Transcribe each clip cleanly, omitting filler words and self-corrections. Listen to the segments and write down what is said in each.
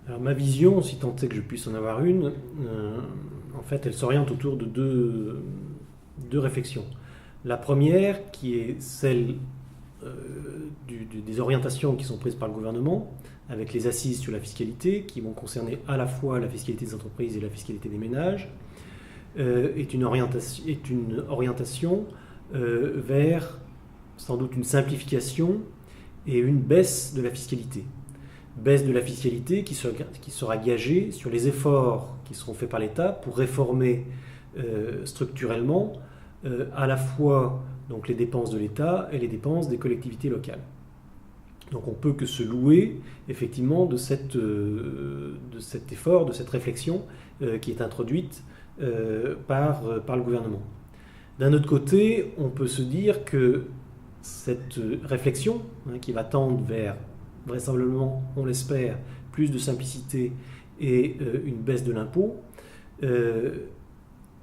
Alors ma vision, si tant est que je puisse en avoir une, en fait, elle s'oriente autour de deux réflexions. La première, qui est celle des orientations qui sont prises par le gouvernement, avec les assises sur la fiscalité, qui vont concerner à la fois la fiscalité des entreprises et la fiscalité des ménages, est une orientation vers sans doute une simplification et une baisse de la fiscalité. Baisse de la fiscalité qui sera gagée sur les efforts qui seront faits par l'État pour réformer structurellement à la fois donc, les dépenses de l'État et les dépenses des collectivités locales. Donc on ne peut que se louer effectivement de cet effort, de cette réflexion qui est introduite par le gouvernement. D'un autre côté, on peut se dire que cette réflexion qui va tendre vers vraisemblablement, on l'espère, plus de simplicité et une baisse de l'impôt,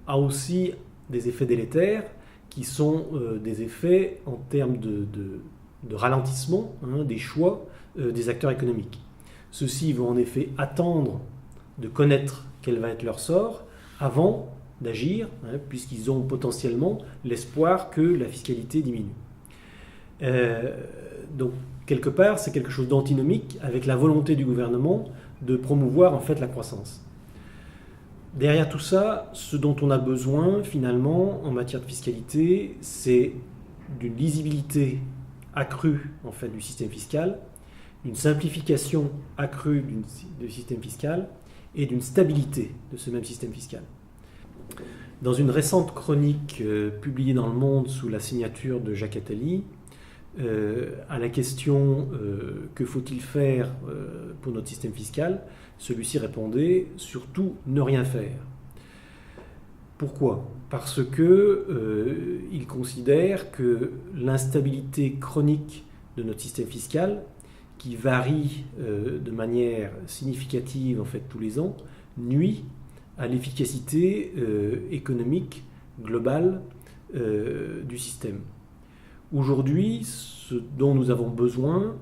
a aussi des effets délétères qui sont des effets en termes de ralentissement des choix des acteurs économiques. Ceux-ci vont en effet attendre de connaître quel va être leur sort avant d'agir, puisqu'ils ont potentiellement l'espoir que la fiscalité diminue. Donc, quelque part, c'est quelque chose d'antinomique avec la volonté du gouvernement de promouvoir en fait la croissance. Derrière tout ça, ce dont on a besoin finalement en matière de fiscalité, c'est d'une lisibilité accrue en fait du système fiscal, d'une simplification accrue du système fiscal et d'une stabilité de ce même système fiscal. Dans une récente chronique publiée dans Le Monde sous la signature de Jacques Attali, à la question que faut-il faire pour notre système fiscal, celui-ci répondait surtout ne rien faire. Pourquoi ? Parce que il considère que l'instabilité chronique de notre système fiscal, qui varie de manière significative en fait tous les ans, nuit à l'efficacité économique globale du système. Aujourd'hui, ce dont nous avons besoin,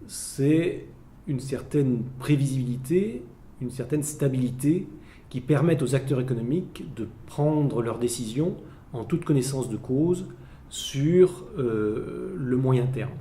c'est une certaine prévisibilité, une certaine stabilité qui permettent aux acteurs économiques de prendre leurs décisions en toute connaissance de cause sur le moyen terme.